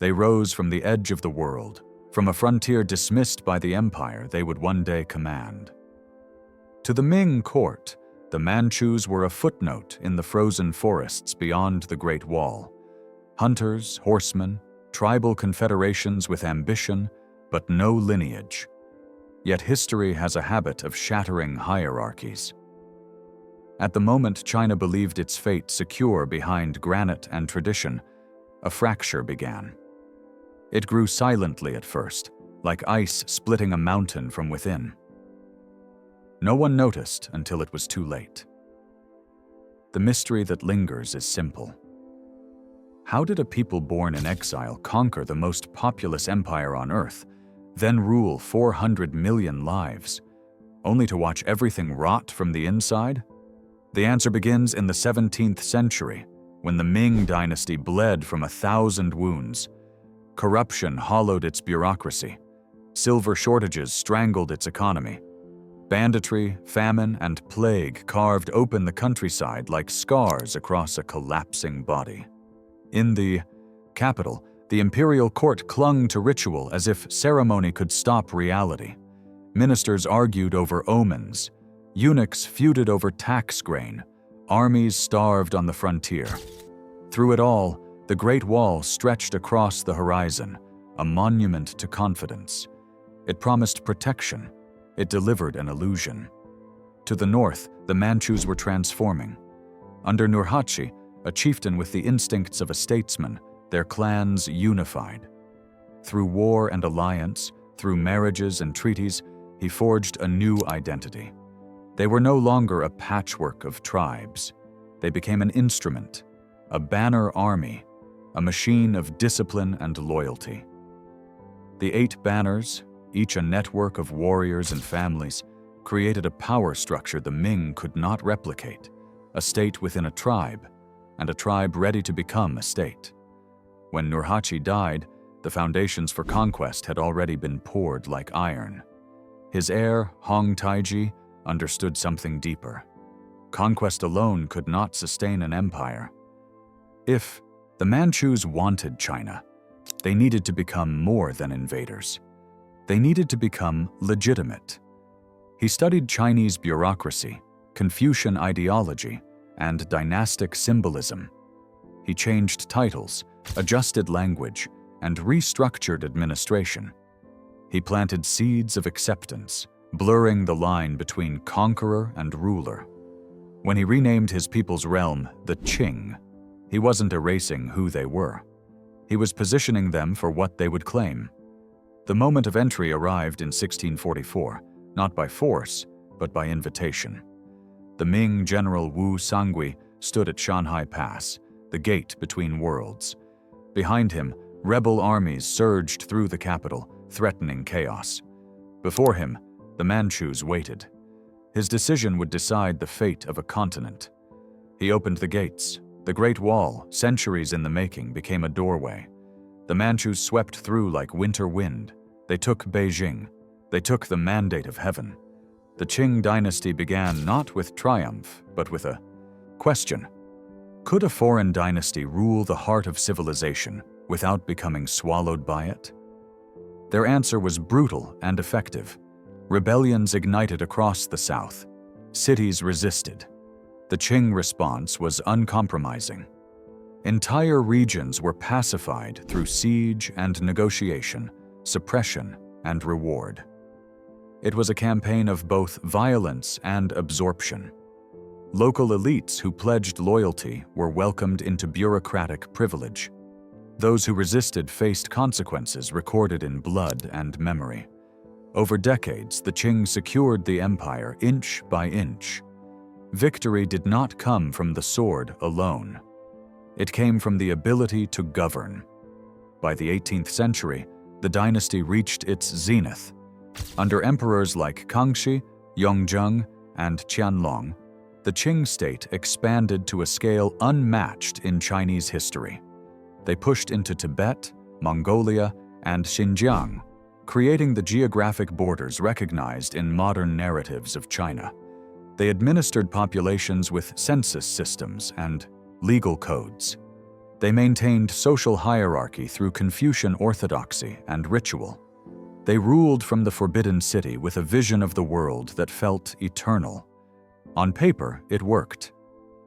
They rose from the edge of the world, from a frontier dismissed by the empire they would one day command. To the Ming court, the Manchus were a footnote in the frozen forests beyond the Great Wall. Hunters, horsemen, tribal confederations with ambition, but no lineage. Yet history has a habit of shattering hierarchies. At the moment China believed its fate secure behind granite and tradition, a fracture began. It grew silently at first, like ice splitting a mountain from within. No one noticed until it was too late. The mystery that lingers is simple. How did a people born in exile conquer the most populous empire on Earth, then rule 400 million lives, only to watch everything rot from the inside? The answer begins in the 17th century, when the Ming Dynasty bled from 1,000 wounds. Corruption hollowed its bureaucracy. Silver shortages strangled its economy. Banditry, famine, and plague carved open the countryside like scars across a collapsing body. In the capital, the imperial court clung to ritual as if ceremony could stop reality. Ministers argued over omens. Eunuchs feuded over tax grain. Armies starved on the frontier. Through it all, the Great Wall stretched across the horizon, a monument to confidence. It promised protection. It delivered an illusion. To the north, the Manchus were transforming. Under Nurhaci, a chieftain with the instincts of a statesman, their clans unified. Through war and alliance, through marriages and treaties, he forged a new identity. They were no longer a patchwork of tribes. They became an instrument, a banner army, a machine of discipline and loyalty. The 8 banners, each a network of warriors and families, created a power structure the Ming could not replicate, a state within a tribe, and a tribe ready to become a state. When Nurhaci died, the foundations for conquest had already been poured like iron. His heir, Hong Taiji, understood something deeper. Conquest alone could not sustain an empire. If the Manchus wanted China, they needed to become more than invaders. They needed to become legitimate. He studied Chinese bureaucracy, Confucian ideology, and dynastic symbolism. He changed titles, adjusted language, and restructured administration. He planted seeds of acceptance, blurring the line between conqueror and ruler. When he renamed his people's realm the Qing, he wasn't erasing who they were. He was positioning them for what they would claim. The moment of entry arrived in 1644, not by force, but by invitation. The Ming general Wu Sangui stood at Shanhai Pass, the gate between worlds. Behind him, rebel armies surged through the capital, threatening chaos. Before him, the Manchus waited. His decision would decide the fate of a continent. He opened the gates. The Great Wall, centuries in the making, became a doorway. The Manchus swept through like winter wind. They took Beijing. They took the mandate of heaven. The Qing Dynasty began not with triumph, but with a question. Could a foreign dynasty rule the heart of civilization without becoming swallowed by it? Their answer was brutal and effective. Rebellions ignited across the south. Cities resisted. The Qing response was uncompromising. Entire regions were pacified through siege and negotiation, suppression and reward. It was a campaign of both violence and absorption. Local elites who pledged loyalty were welcomed into bureaucratic privilege. Those who resisted faced consequences recorded in blood and memory. Over decades, the Qing secured the empire inch by inch. Victory did not come from the sword alone. It came from the ability to govern. By the 18th century, the dynasty reached its zenith. Under emperors like Kangxi, Yongzheng, and Qianlong, the Qing state expanded to a scale unmatched in Chinese history. They pushed into Tibet, Mongolia, and Xinjiang, creating the geographic borders recognized in modern narratives of China. They administered populations with census systems and legal codes. They maintained social hierarchy through Confucian orthodoxy and ritual. They ruled from the Forbidden City with a vision of the world that felt eternal. On paper, it worked.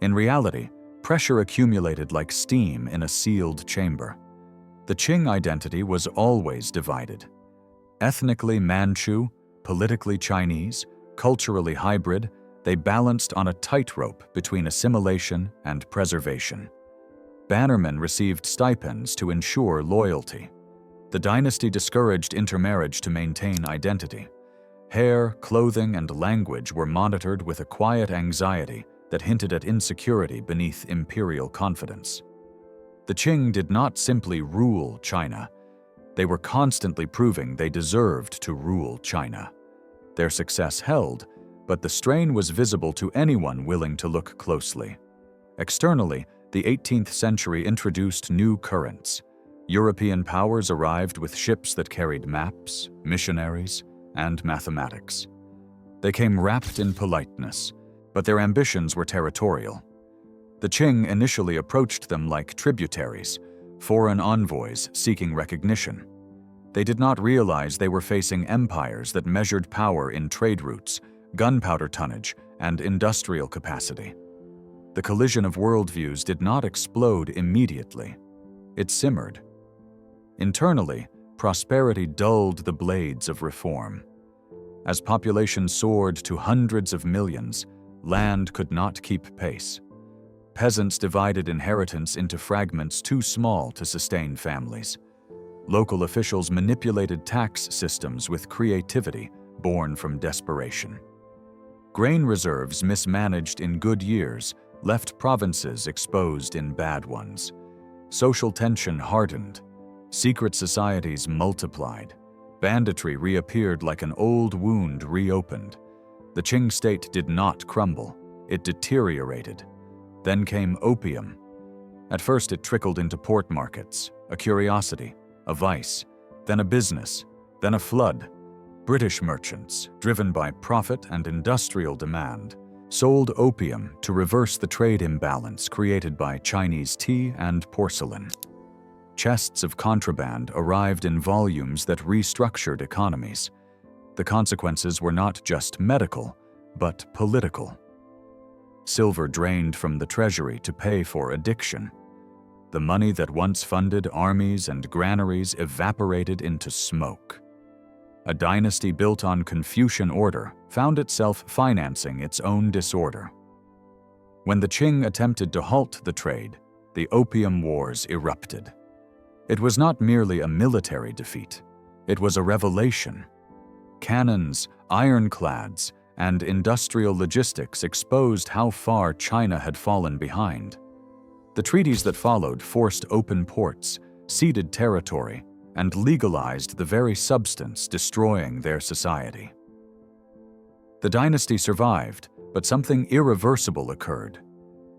In reality, pressure accumulated like steam in a sealed chamber. The Qing identity was always divided. Ethnically Manchu, politically Chinese, culturally hybrid, they balanced on a tightrope between assimilation and preservation. Bannermen received stipends to ensure loyalty. The dynasty discouraged intermarriage to maintain identity. Hair, clothing, and language were monitored with a quiet anxiety that hinted at insecurity beneath imperial confidence. The Qing did not simply rule China. They were constantly proving they deserved to rule China. Their success held, but the strain was visible to anyone willing to look closely. Externally, the 18th century introduced new currents. European powers arrived with ships that carried maps, missionaries, and mathematics. They came wrapped in politeness, but their ambitions were territorial. The Qing initially approached them like tributaries, foreign envoys seeking recognition. They did not realize they were facing empires that measured power in trade routes, gunpowder tonnage, and industrial capacity. The collision of worldviews did not explode immediately. It simmered. Internally, prosperity dulled the blades of reform. As population soared to hundreds of millions, land could not keep pace. Peasants divided inheritance into fragments too small to sustain families. Local officials manipulated tax systems with creativity born from desperation. Grain reserves mismanaged in good years left provinces exposed in bad ones. Social tension hardened. Secret societies multiplied. Banditry reappeared like an old wound reopened. The Qing state did not crumble. It deteriorated. Then came opium. At first it trickled into port markets, a curiosity, a vice, then a business, then a flood. British merchants, driven by profit and industrial demand, sold opium to reverse the trade imbalance created by Chinese tea and porcelain. Chests of contraband arrived in volumes that restructured economies. The consequences were not just medical, but political. Silver drained from the treasury to pay for addiction. The money that once funded armies and granaries evaporated into smoke. A dynasty built on Confucian order found itself financing its own disorder. When the Qing attempted to halt the trade, the Opium Wars erupted. It was not merely a military defeat. It was a revelation. Cannons, ironclads, and industrial logistics exposed how far China had fallen behind. The treaties that followed forced open ports, ceded territory, and legalized the very substance destroying their society. The dynasty survived, but something irreversible occurred.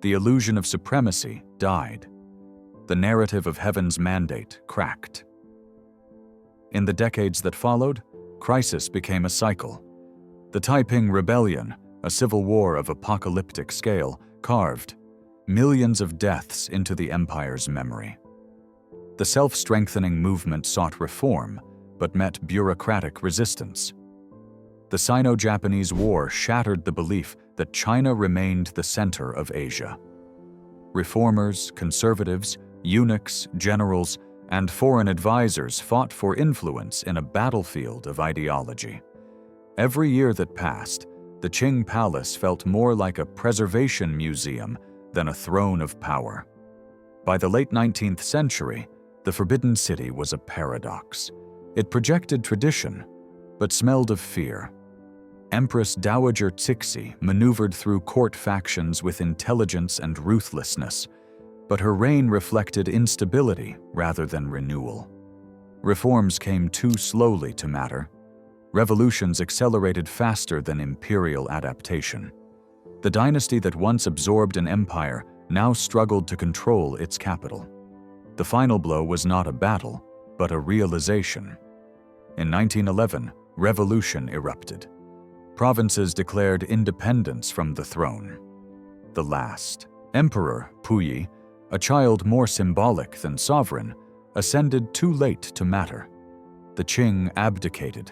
The illusion of supremacy died. The narrative of heaven's mandate cracked. In the decades that followed, crisis became a cycle. The Taiping Rebellion, a civil war of apocalyptic scale, carved millions of deaths into the empire's memory. The self-strengthening movement sought reform, but met bureaucratic resistance. The Sino-Japanese War shattered the belief that China remained the center of Asia. Reformers, conservatives, eunuchs, generals, and foreign advisors fought for influence in a battlefield of ideology. Every year that passed, the Qing palace felt more like a preservation museum than a throne of power. By the late 19th century, the Forbidden City was a paradox. It projected tradition, but smelled of fear. Empress Dowager Cixi maneuvered through court factions with intelligence and ruthlessness, but her reign reflected instability rather than renewal. Reforms came too slowly to matter. Revolutions accelerated faster than imperial adaptation. The dynasty that once absorbed an empire now struggled to control its capital. The final blow was not a battle, but a realization. In 1911, revolution erupted. Provinces declared independence from the throne. The last, Emperor Puyi, A child more symbolic than sovereign, ascended too late to matter. The Qing abdicated.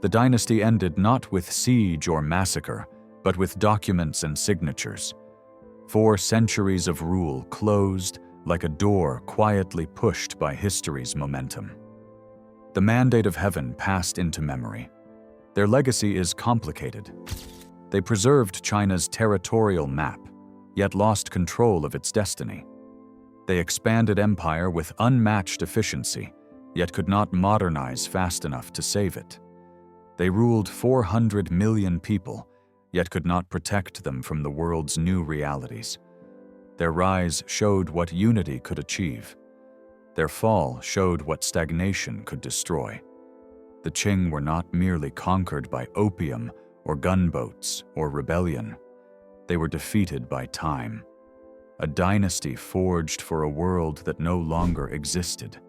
The dynasty ended not with siege or massacre, but with documents and signatures. 4 centuries of rule closed like a door quietly pushed by history's momentum. The mandate of heaven passed into memory. Their legacy is complicated. They preserved China's territorial map, yet lost control of its destiny. They expanded empire with unmatched efficiency, yet could not modernize fast enough to save it. They ruled 400 million people, yet could not protect them from the world's new realities. Their rise showed what unity could achieve. Their fall showed what stagnation could destroy. The Qing were not merely conquered by opium or gunboats or rebellion. They were defeated by time. A dynasty forged for a world that no longer existed.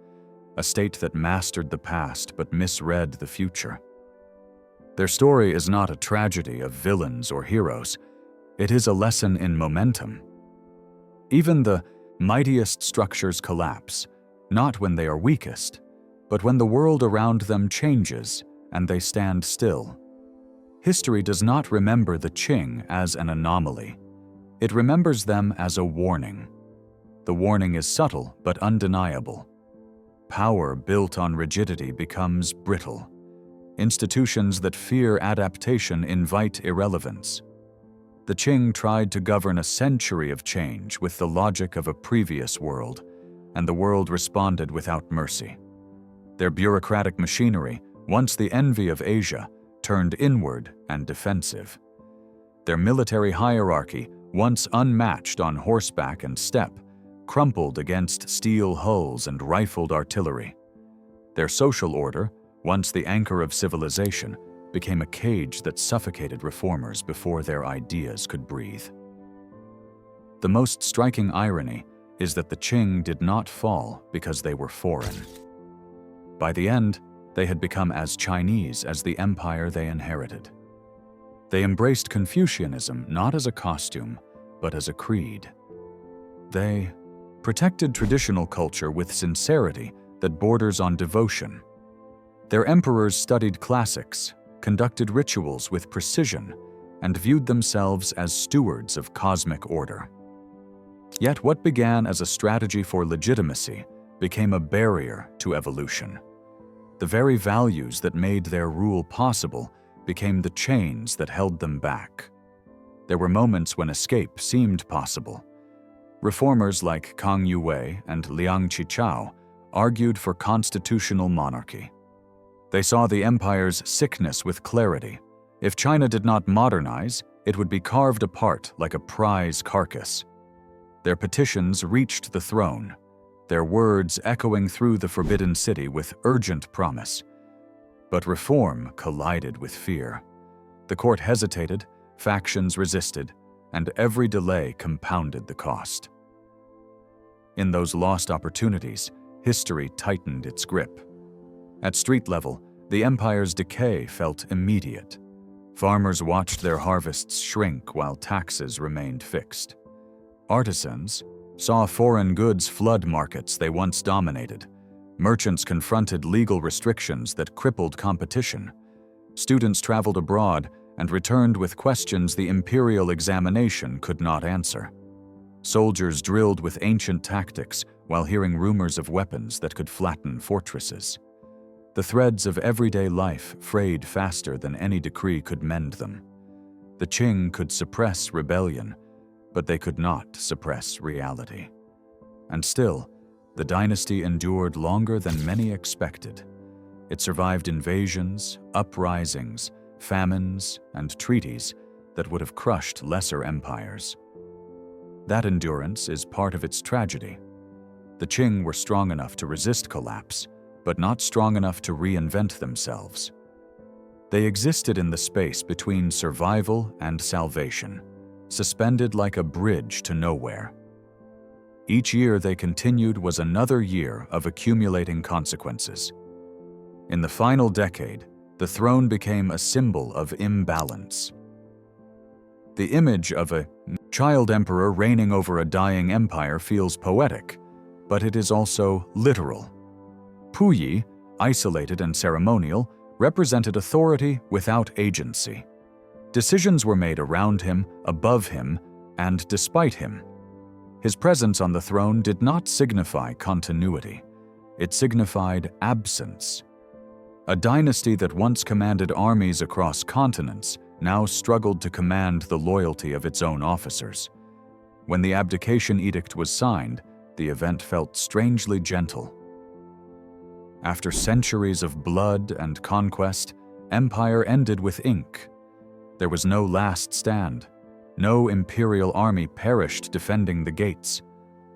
A state that mastered the past but misread the future. Their story is not a tragedy of villains or heroes. It is a lesson in momentum. Even the mightiest structures collapse, not when they are weakest, but when the world around them changes and they stand still. History does not remember the Qing as an anomaly. It remembers them as a warning. The warning is subtle but undeniable. Power built on rigidity becomes brittle. Institutions that fear adaptation invite irrelevance. The Qing tried to govern a century of change with the logic of a previous world, and the world responded without mercy. Their bureaucratic machinery, once the envy of Asia, turned inward and defensive. Their military hierarchy, once unmatched on horseback and steppe, crumpled against steel hulls and rifled artillery. Their social order, once the anchor of civilization, became a cage that suffocated reformers before their ideas could breathe. The most striking irony is that the Qing did not fall because they were foreign. By the end, they had become as Chinese as the empire they inherited. They embraced Confucianism not as a costume, but as a creed. They protected traditional culture with sincerity that borders on devotion. Their emperors studied classics, conducted rituals with precision, and viewed themselves as stewards of cosmic order. Yet what began as a strategy for legitimacy became a barrier to evolution. The very values that made their rule possible became the chains that held them back. There were moments when escape seemed possible. Reformers like Kang Yuwei and Liang Qichao argued for constitutional monarchy. They saw the empire's sickness with clarity. If China did not modernize, it would be carved apart like a prize carcass. Their petitions reached the throne, their words echoing through the Forbidden City with urgent promise. But reform collided with fear. The court hesitated, factions resisted, and every delay compounded the cost. In those lost opportunities, history tightened its grip. At street level, the empire's decay felt immediate. Farmers watched their harvests shrink while taxes remained fixed. Artisans saw foreign goods flood markets they once dominated. Merchants confronted legal restrictions that crippled competition. Students traveled abroad and returned with questions the imperial examination could not answer. Soldiers drilled with ancient tactics while hearing rumors of weapons that could flatten fortresses. The threads of everyday life frayed faster than any decree could mend them. The Qing could suppress rebellion, but they could not suppress reality. And still, the dynasty endured longer than many expected. It survived invasions, uprisings, famines, and treaties that would have crushed lesser empires. That endurance is part of its tragedy. The Qing were strong enough to resist collapse, but not strong enough to reinvent themselves. They existed in the space between survival and salvation, suspended like a bridge to nowhere. Each year they continued was another year of accumulating consequences. In the final decade, the throne became a symbol of imbalance. The image of a Child emperor reigning over a dying empire feels poetic, but it is also literal. Puyi, isolated and ceremonial, represented authority without agency. Decisions were made around him, above him, and despite him. His presence on the throne did not signify continuity. It signified absence. A dynasty that once commanded armies across continents now struggled to command the loyalty of its own officers. When the abdication edict was signed, the event felt strangely gentle. After centuries of blood and conquest, empire ended with ink. There was no last stand. No imperial army perished defending the gates.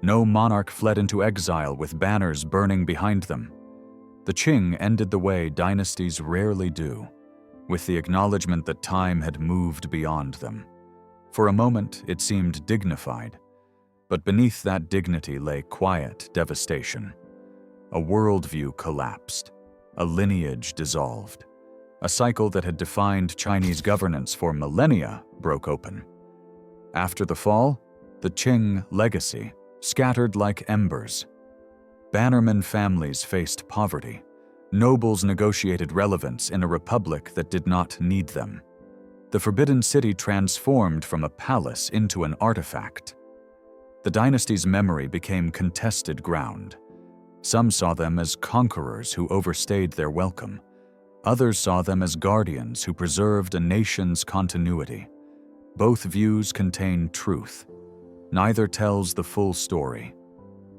No monarch fled into exile with banners burning behind them. The Qing ended the way dynasties rarely do, with the acknowledgement that time had moved beyond them. For a moment, it seemed dignified, but beneath that dignity lay quiet devastation. A worldview collapsed, a lineage dissolved. A cycle that had defined Chinese governance for millennia broke open. After the fall, the Qing legacy scattered like embers. Bannerman families faced poverty. Nobles negotiated relevance in a republic that did not need them. The Forbidden City transformed from a palace into an artifact. The dynasty's memory became contested ground. Some saw them as conquerors who overstayed their welcome. Others saw them as guardians who preserved a nation's continuity. Both views contain truth. Neither tells the full story.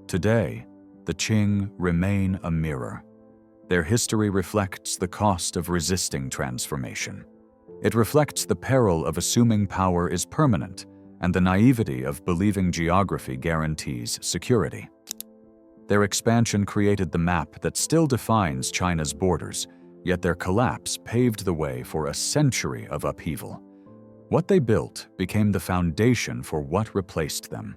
Today, the Qing remain a mirror. Their history reflects the cost of resisting transformation. It reflects the peril of assuming power is permanent and the naivety of believing geography guarantees security. Their expansion created the map that still defines China's borders, yet their collapse paved the way for a century of upheaval. What they built became the foundation for what replaced them.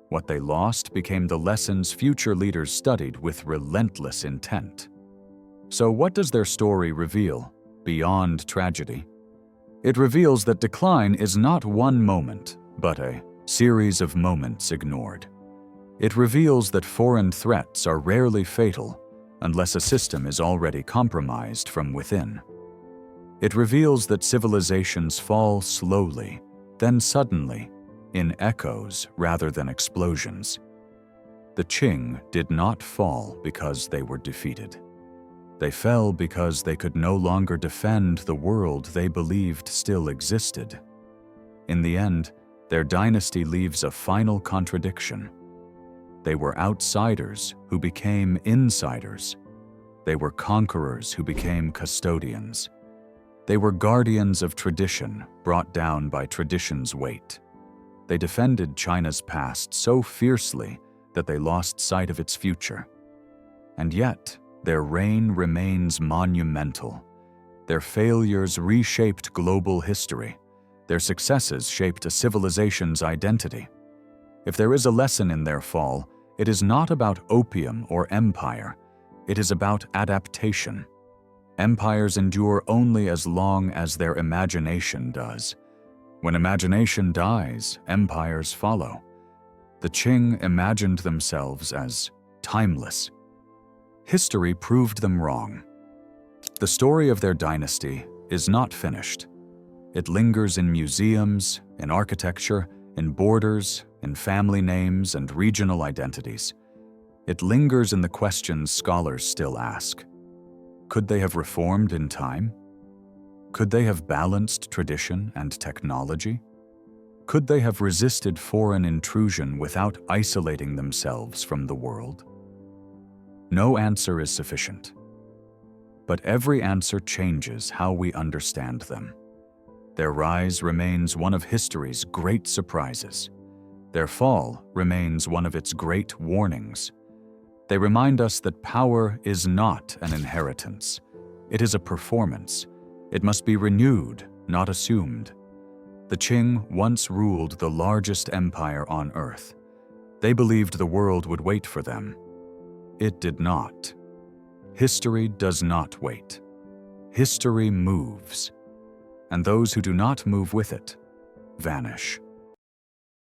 What they lost became the lessons future leaders studied with relentless intent. So what does their story reveal, beyond tragedy? It reveals that decline is not one moment, but a series of moments ignored. It reveals that foreign threats are rarely fatal unless a system is already compromised from within. It reveals that civilizations fall slowly, then suddenly, in echoes rather than explosions. The Qing did not fall because they were defeated. They fell because they could no longer defend the world they believed still existed. In the end, their dynasty leaves a final contradiction. They were outsiders who became insiders. They were conquerors who became custodians. They were guardians of tradition brought down by tradition's weight. They defended China's past so fiercely that they lost sight of its future. And yet, their reign remains monumental. Their failures reshaped global history. Their successes shaped a civilization's identity. If there is a lesson in their fall, it is not about opium or empire. It is about adaptation. Empires endure only as long as their imagination does. When imagination dies, empires follow. The Qing imagined themselves as timeless. History proved them wrong. The story of their dynasty is not finished. It lingers in museums, in architecture, in borders, in family names and regional identities. It lingers in the questions scholars still ask. Could they have reformed in time? Could they have balanced tradition and technology? Could they have resisted foreign intrusion without isolating themselves from the world? No answer is sufficient. But every answer changes how we understand them. Their rise remains one of history's great surprises. Their fall remains one of its great warnings. They remind us that power is not an inheritance. It is a performance. It must be renewed, not assumed. The Qing once ruled the largest empire on earth. They believed the world would wait for them. It did not. History does not wait. History moves. And those who do not move with it vanish.